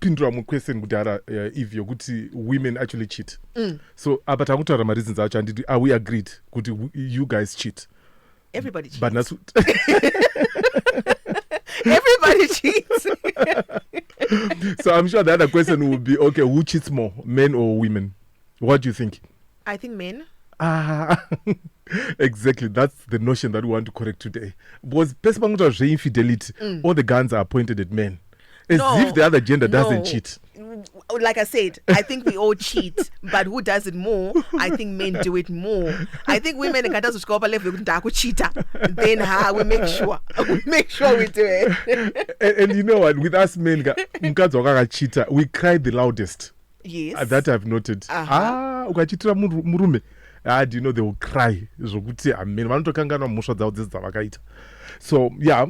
kupindura muquestion kudhara if yokuti women actually cheat. So but akutaura mareasons acho anditi are we agreed kuti you guys cheat? Everybody cheats. But that's everybody cheats. So I'm sure the other question would be, okay, who cheats more, men or women? What do you think? I think men. Exactly, that's the notion that we want to correct today. Because infidelity, all the guns are pointed at men. As if the other gender doesn't cheat. Like I said, I think we all cheat, but who does it more? I think men do it more. I think women can just go cheater. Then we make sure we do it. and you know what? With us men, cheater, we cry the loudest. Yes, that I've noted. Ukachitira murume. Do you know they will cry? So yeah,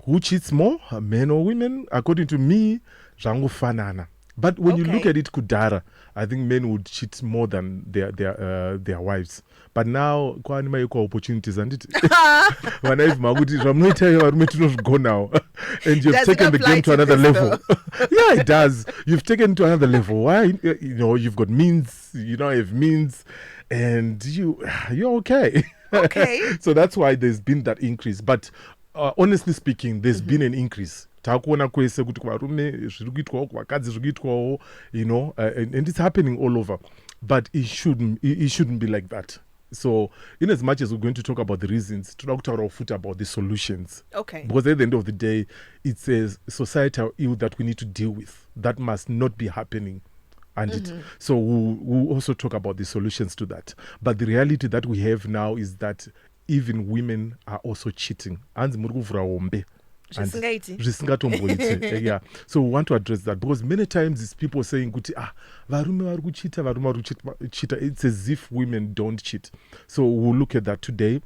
who cheats more, men or women? According to me, zvangu fanana. But when you look at it kudara, I think men would cheat more than their wives. But now, kwa opportunities and it. When I've go now, and you've taken the game to another level. Yeah, it does. You've taken it to another level. Why? You've got means. You don't have means, and you're okay. Okay. So that's why there's been that increase. But honestly speaking, there's been an increase. And it's happening all over. But it shouldn't be like that. So, in as much as we're going to talk about the reasons, to talk about the solutions. Okay. Because at the end of the day, it's a societal ill that we need to deal with. That must not be happening. And so we'll also talk about the solutions to that. But the reality that we have now is that even women are also cheating. Yeah. So we want to address that because many times it's people saying varume cheat. It's as if women don't cheat. So we'll look at that today,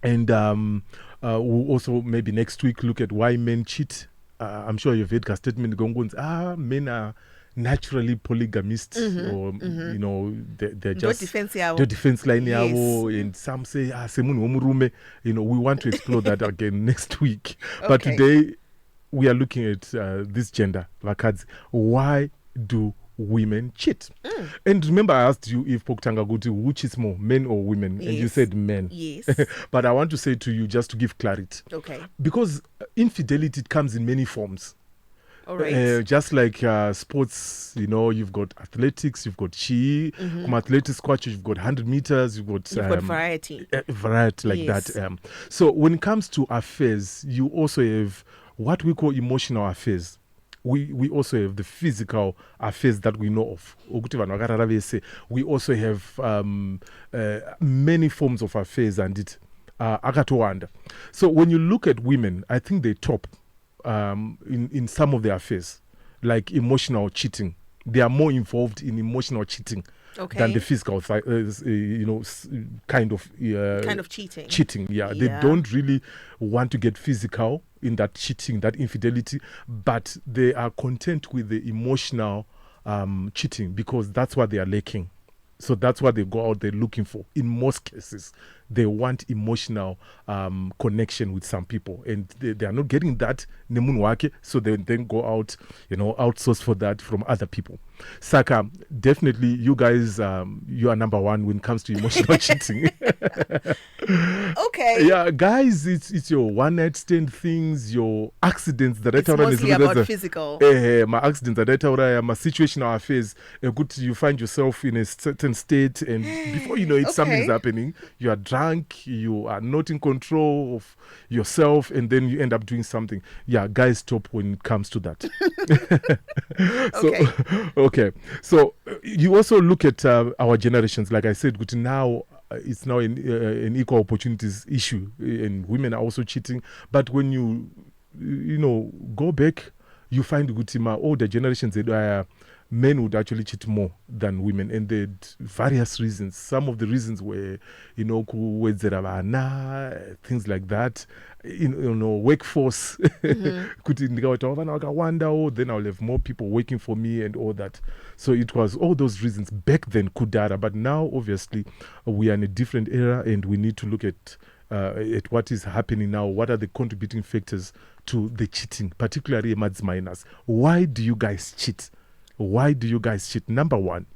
and we'll also maybe next week look at why men cheat. I'm sure you've heard a statement going, men are naturally polygamist, or they're just the defense line. Yes. And some say we want to explore that again next week. But today we are looking at this gender vakadzi. Why do women cheat? And remember, I asked you if Pokutanga Guti, who cheats more, men or women? Yes. And you said men. Yes. But I want to say to you, just to give clarity, because infidelity comes in many forms. Right. Just like sports, you've got athletics, you've got from athletics squash, you've got 100 meters, you've got variety. Variety like that. So when it comes to affairs, you also have what we call emotional affairs. We also have the physical affairs that we know of. We also have many forms of affairs, and it akatowanda. So when you look at women, I think they top in some of their affairs, like emotional cheating. They are more involved in emotional cheating than the physical, kind of cheating. Cheating, yeah. They don't really want to get physical in that cheating, that infidelity, but they are content with the emotional cheating because that's what they are lacking. So that's what they go out there looking for. In most cases, they want emotional connection with some people, and they are not getting that nemunwake, so they then go out, outsource for that from other people. Saka, definitely you guys, you are number one when it comes to emotional cheating. Okay. Yeah, guys, it's your one night stand things, your accidents that it's mostly about physical. My accidents that my situational affairs. You find yourself in a certain state, and before you know it, something's happening. You are drunk, you are not in control of yourself, and then you end up doing something. Yeah, guys, stop when it comes to that. Okay. So you also look at our generations. Like I said, now it's now an equal opportunities issue, and women are also cheating. But when you go back, you find Gutima, older generations, men would actually cheat more than women, and there are various reasons. Some of the reasons were, things like that. Workforce. Then I'll have more people working for me and all that. So it was all those reasons back then, Kudara. But now, obviously, we are in a different era, and we need to look at what is happening now. What are the contributing factors to the cheating, particularly amongst minors. Why do you guys cheat? Why do you guys cheat? Number one,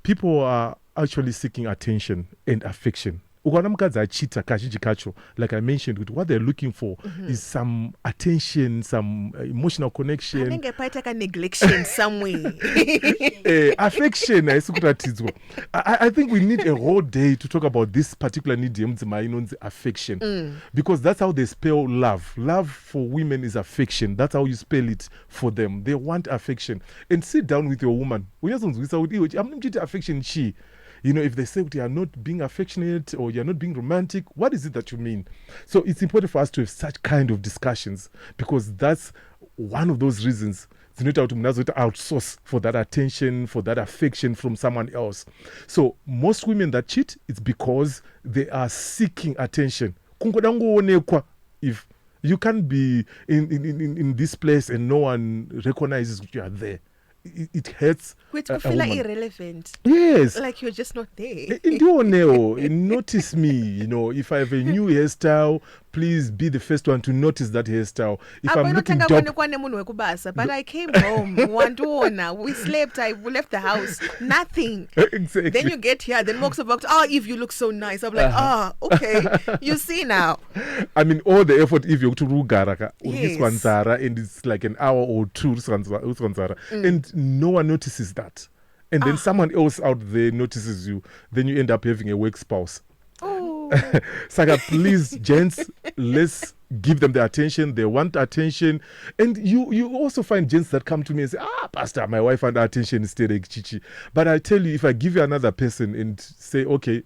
people are actually seeking attention and affection. Like I mentioned, what they're looking for is some attention, some emotional connection. I think a neglection somewhere. Affection. I think we need a whole day to talk about this particular need, affection. Because that's how they spell love. Love for women is affection. That's how you spell it for them. They want affection. And sit down with your woman. I'm not affection, she. If they say you are not being affectionate or you are not being romantic, what is it that you mean? So it's important for us to have such kind of discussions, because that's one of those reasons to outsource for that attention, for that affection from someone else. So most women that cheat, it's because they are seeking attention. If you can't be in this place and no one recognizes you are there, it hurts. Which could feel like irrelevant. Yes. Like you're just not there. Notice me. If I have a new hairstyle, please be the first one to notice that hairstyle. If I'm looking dope, but I came home, we slept, we left the house, nothing. Exactly. Then you get here, then walks about, Eve, you look so nice. I'm like, okay, you see now. I mean, all the effort if you're to Rugaraka, Yes. and it's like an hour or two, and no one notices that. And then someone else out there notices you, then you end up having a work spouse. Oh. Saga, please, gents, let's give them the attention. They want attention. And you also find gents that come to me and say, Pastor, my wife want attention instead of chichi. But I tell you, if I give you another person and say, okay,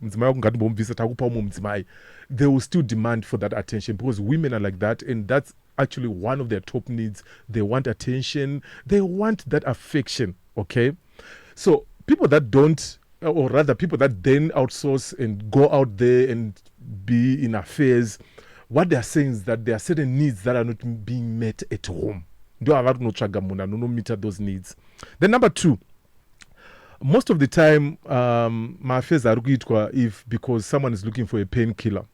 they will still demand for that attention, because women are like that, and that's actually one of their top needs. They want attention. They want that affection, okay? So people that don't, or rather people that then outsource and go out there and be in affairs, what they are saying is that there are certain needs that are not being met at home. No meet those needs. Then number two, most of the time, my affairs are if because someone is looking for a painkiller.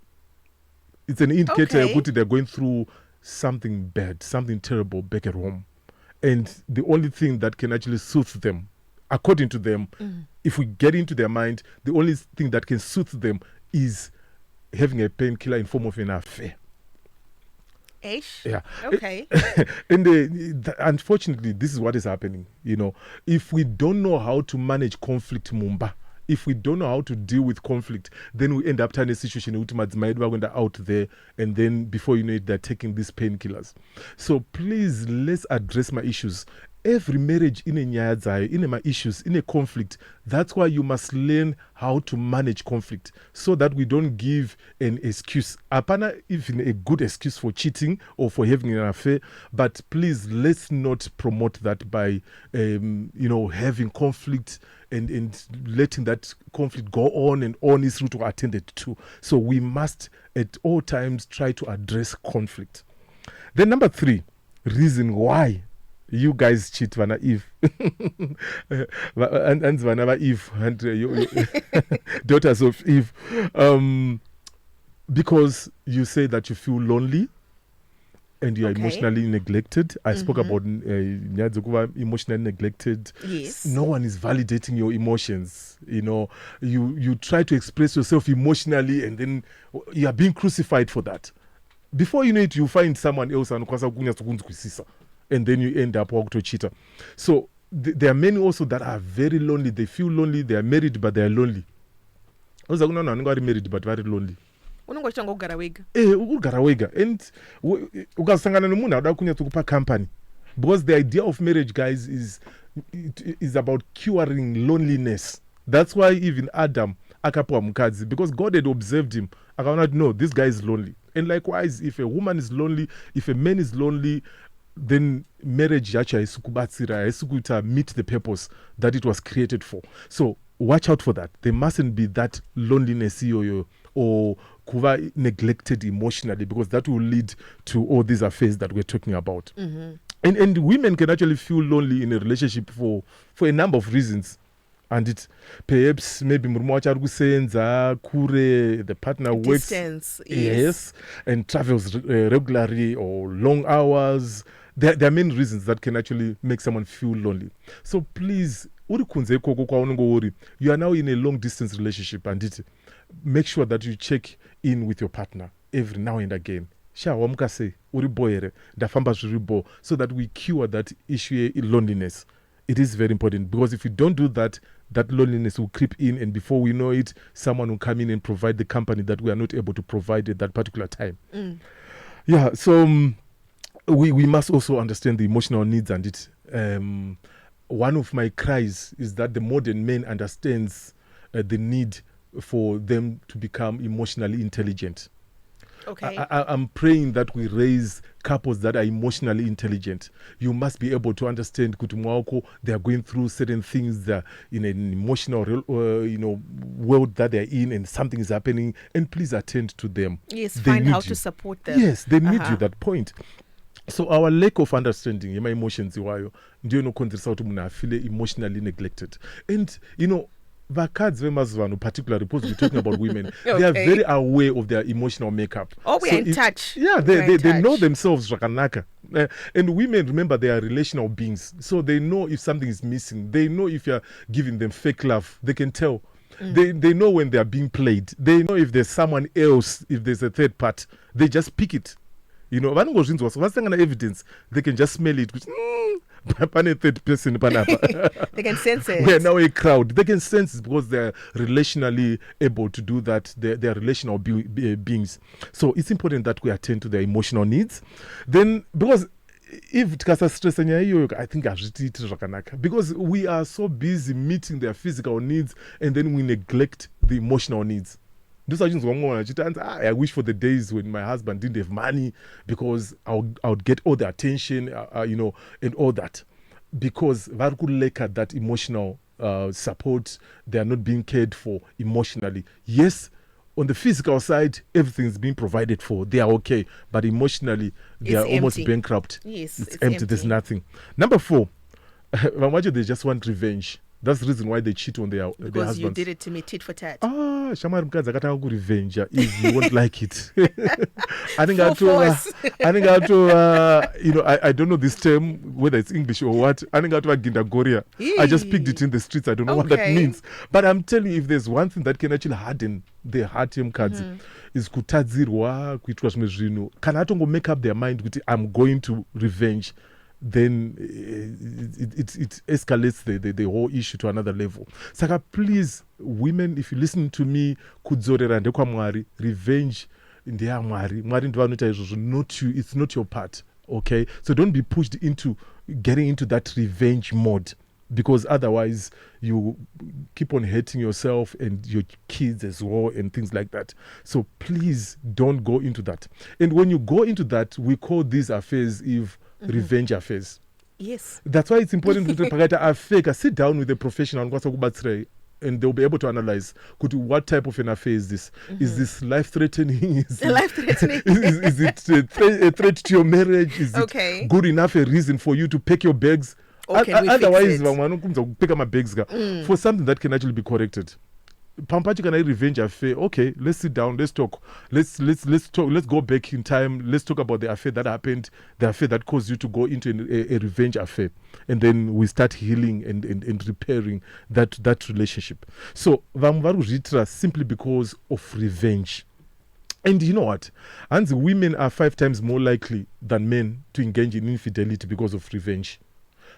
It's an indicator that they're going through something bad, something terrible back at home. And the only thing that can actually soothe them, according to them, if we get into their mind, the only thing that can soothe them is having a painkiller in form of an affair. Ish? Yeah. Okay. And unfortunately, this is what is happening. If we don't know how to manage conflict, if we don't know how to deal with conflict, then we end up in a situation out there, and then before you know it, they're taking these painkillers. So please, let's address my issues. Every marriage in my issues, in a conflict, that's why you must learn how to manage conflict, so that we don't give an excuse. Apana even a good excuse for cheating or for having an affair, but please, let's not promote that by having conflict and letting that conflict go on and on is to attended to. So we must at all times try to address conflict. Then number three, reason why you guys cheat, Vana Eve. and Vana Eve and daughters of Eve. Because you say that you feel lonely and you are emotionally neglected. I spoke about emotionally neglected. Yes. No one is validating your emotions. You try to express yourself emotionally, and then you are being crucified for that. Before you know it, you find someone else and then you end up walking to a cheater. So there are many also that are very lonely. They feel lonely. They are married, but they are lonely. Married, but very lonely. And ukasangana nomunhu auda kunyatsokupa company, because the idea of marriage, guys, is about curing loneliness. That's why even Adam akapuwa mukadzi, because God had observed him. Akaona, no, this guy is lonely. And likewise, if a woman is lonely, if a man is lonely, then marriage yacho haisukuita meet the purpose that it was created for. So watch out for that. There mustn't be that loneliness or kuva neglected emotionally, because that will lead to all these affairs that we're talking about. And women can actually feel lonely in a relationship for a number of reasons. and it perhaps maybe murume wacho ari kusenza kure, the partner works Distance, yes, and travels regularly or long hours. There are many reasons that can actually make someone feel lonely. So please, you are now in a long distance relationship, and make sure that you check in with your partner every now and again. So that we cure that issue in loneliness. It is very important, because if you don't do that, that loneliness will creep in, and before we know it, someone will come in and provide the company that we are not able to provide at that particular time. Yeah, so we must also understand the emotional needs, and one of my cries is that the modern man understands the need for them to become emotionally intelligent. Okay. I'm praying that we raise couples that are emotionally intelligent. You must be able to understand Kutumwako, they are going through certain things, that in an emotional world that they're in, and something is happening, and please attend to them. Yes, find how to support them. Yes, they need you at that point. So our lack of understanding my emotions iwayo ndio inokonzeresa kuti munhu afile emotionally neglected. And vakadzi vemazuva, particularly because we're talking about women, okay. They are very aware of their emotional makeup. Oh, we're in touch. Yeah, they know themselves. And women, remember, they are relational beings. So they know if something is missing. They know if you're giving them fake love. They can tell. They know when they are being played. They know if there's someone else, if there's a third part. They just pick it. Evidence, they can just smell it. Third person. They can sense it. We are now a crowd. They can sense it because they're relationally able to do that. They're relational beings. So it's important that we attend to their emotional needs. Then, because if tkasa stress I think because we are so busy meeting their physical needs, and then we neglect the emotional needs. I wish for the days when my husband didn't have money, because I would get all the attention, and all that. Because that emotional support, they are not being cared for emotionally. Yes, on the physical side, everything's being provided for. They are okay. But emotionally, they are almost bankrupt. Yes, it's empty. There's nothing. Number 4, they just want revenge. That's the reason why they cheat on their husbands. Because you did it to me, tit for tat. Shamari mukadzi akatanga kurevenge if you won't like it. I don't know this term, whether it's English or what. I just picked it in the streets. I don't know what that means. But I'm telling you, if there's one thing that can actually harden the heart mukadzi, is kutadzirwa kuitwa zvimwe zvinhu. Kana atongo make up their mind kuti I'm going to revenge, then it escalates the whole issue to another level. Saka, please, women, if you listen to me, kudzorera ndekwa Mwari, revenge ndea Mwari. Mwari ndiye anoita izvozvo, not you. It's not your part. Okay? So don't be pushed into getting into that revenge mode, because otherwise you keep on hating yourself and your kids as well and things like that. So please don't go into that. And when you go into that, we call these affairs revenge affairs. Yes. That's why it's important to sit down with a professional and they'll be able to analyze what type of an affair is this. Is this life-threatening? Is it a threat to your marriage? Is it good enough a reason for you to pack your bags? Otherwise, pick my bags for something that can actually be corrected. Pampachi can I revenge affair? Okay, let's sit down, let's talk. Let's talk, let's go back in time, let's talk about the affair that happened, the affair that caused you to go into a revenge affair. And then we start healing and repairing that relationship. So Vamvaru simply because of revenge. And you know what? And the women are 5 times more likely than men to engage in infidelity because of revenge.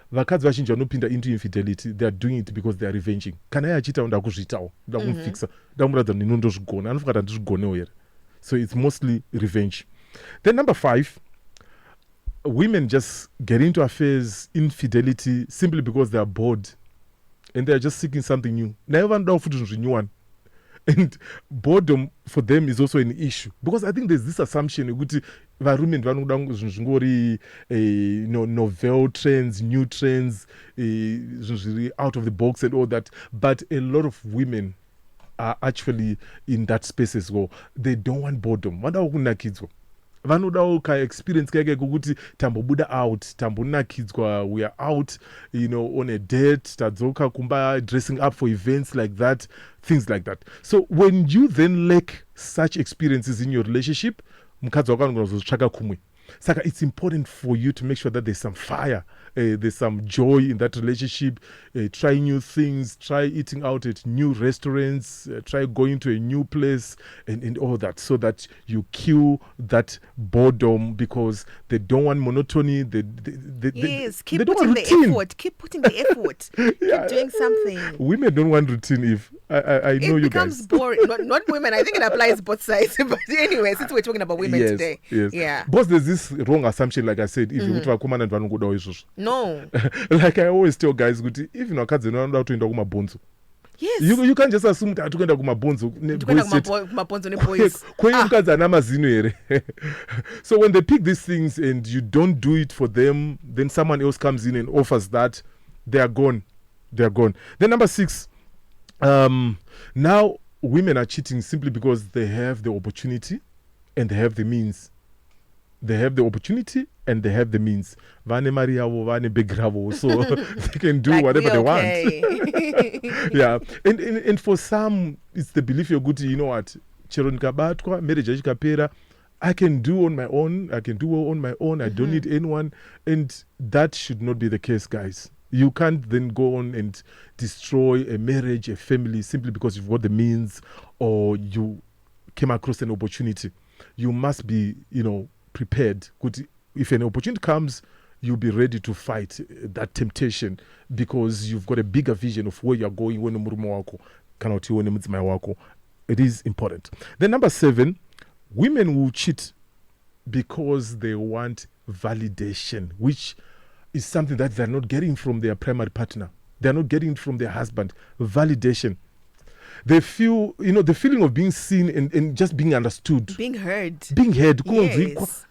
Vakadzi vazhinji vanopinda into infidelity, they are doing it because they are revenging. Kana achita ndakuzvitawo ndakumfixa ndamuradza kuti ndinondozvigona anofunga kuti handizvigonewo here. So it's mostly revenge. Then number 5, women just get into affairs, infidelity, simply because they are bored and they are just seeking something new. And boredom for them is also an issue, because I think there's this assumption that varume zvingori novel trends, new trends, out of the box and all that. But a lot of women are actually in that space as well. They don't want boredom. vanodawo ka-experience kake kokuti tambobuda out, tambonakidzwa, we are out, on a date, tadzoka kumba, dressing up for events like that, things like that. So when you then lack such experiences in your relationship, mukadzi wako anozotsvaka kumwe. Saka it's important for you to make sure that there's some fire, there's some joy in that relationship. Try new things, try eating out at new restaurants, try going to a new place and all that, so that you kill that boredom, because they don't want monotony. Keep they don't putting want routine. the effort. Keep putting the effort. Keep doing something. Women don't want routine. If I know you guys. It becomes boring. Not women. I think it applies both sides. But anyway, since we're talking about women today, yeah. But there's this wrong assumption, like I said, if you go to a and no. Like I always tell guys, if you know kids don't know to into kumabonzo. Yes. You can't just assume that to go kumabonzo. So when they pick these things and you don't do it for them, then someone else comes in and offers that, they are gone. Then number 6, now women are cheating simply because they have the opportunity and they have the means. They have the opportunity and they have the means. Vane mariavo, vane begravo, so they can do like whatever they want. Yeah, and for some, it's the belief you're good. You know what? Cheron kabatwa, marriage kapera. I can do on my own. I don't need anyone, and that should not be the case, guys. You can't then go on and destroy a marriage, a family, simply because you've got the means or you came across an opportunity. You must be, prepared. If an opportunity comes, you'll be ready to fight that temptation, because you've got a bigger vision of where you're going. It is important. Then number 7, women will cheat because they want validation, which is something that they're not getting from their primary partner. They're not getting it from their husband. Validation. They feel, the feeling of being seen and just being understood. Being heard. Yes.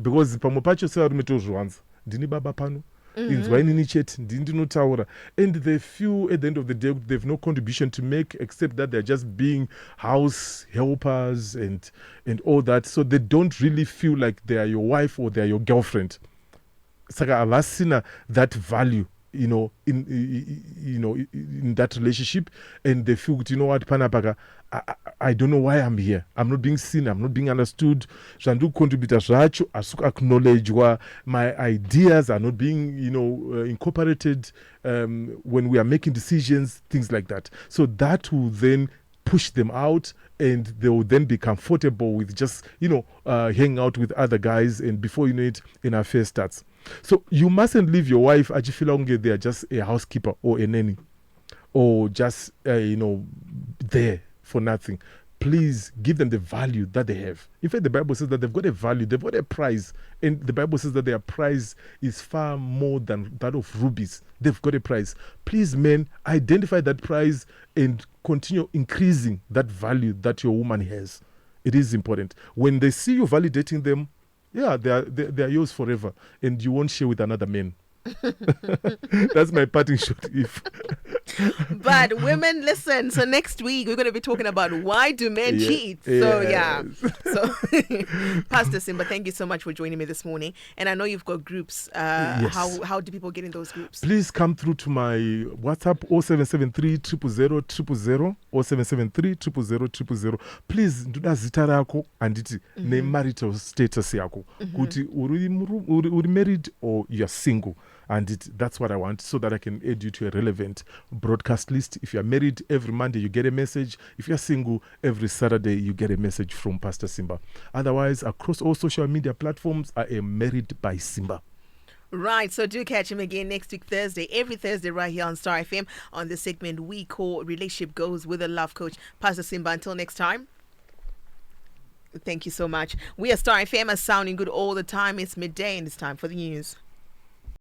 Because pamopacho sewa rumetozvanza. Ndini baba pano. Inzwa inini chete. Ndinotaura. And they feel at the end of the day they have no contribution to make except that they're just being house helpers and all that. So they don't really feel like they are your wife or they are your girlfriend. Saka avasina that value. In that relationship, and they feel, what, Panapaka, I don't know why I'm here. I'm not being seen. I'm not being understood. Acknowledge my ideas are not being, incorporated when we are making decisions, things like that. So that will then push them out, and they will then be comfortable with just, hanging out with other guys, and before you know it, an affair starts. So you mustn't leave your wife ajifilonge they are just a housekeeper or a nanny or just there for nothing. Please give them the value that they have. In fact, the Bible says that they've got a value, they've got a price, and the Bible says that their price is far more than that of rubies. They've got a price. Please, men, identify that price and continue increasing that value that your woman has. It is important. When they see you validating them, they are yours forever, and you won't share with another man. That's my parting shot. But women, listen. So next week we're going to be talking about why do men cheat. So So Pastor Simba, thank you so much for joining me this morning. And I know you've got groups. Yes. How do people get in those groups? Please come through to my WhatsApp 0773 000 0773 000. Please nduna zita rako anditi ne marital status yako kuti uri married or you're single. And that's what I want, so that I can add you to a relevant broadcast list. If you're married, every Monday you get a message. If you're single, every Saturday you get a message from Pastor Simba. Otherwise, across all social media platforms, I am Married by Simba. Right, so do catch him again next week, Thursday, every Thursday right here on Star FM on the segment we call Relationship Goes with a Love Coach. Pastor Simba, until next time. Thank you so much. We are Star FM, sounding good all the time. It's midday and it's time for the news.